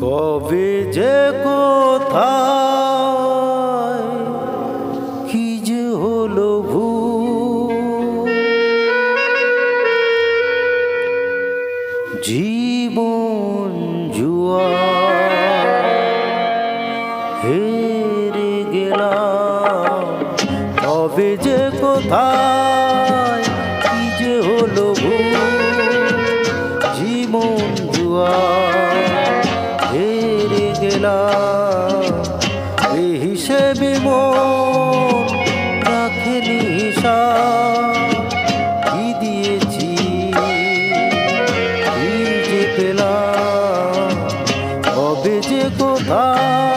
কবে যে কোথায় কি যে হলো জীবন জুয়া হেরে গেলাম। কবে যে কোথায় কি যে হলো জীবন জুয়া হেরে গেলাম। এই হিসেবে মন রাখেনি হিসাব, কি দিয়েছি কি যে পেলাম। কবে যে কোথায়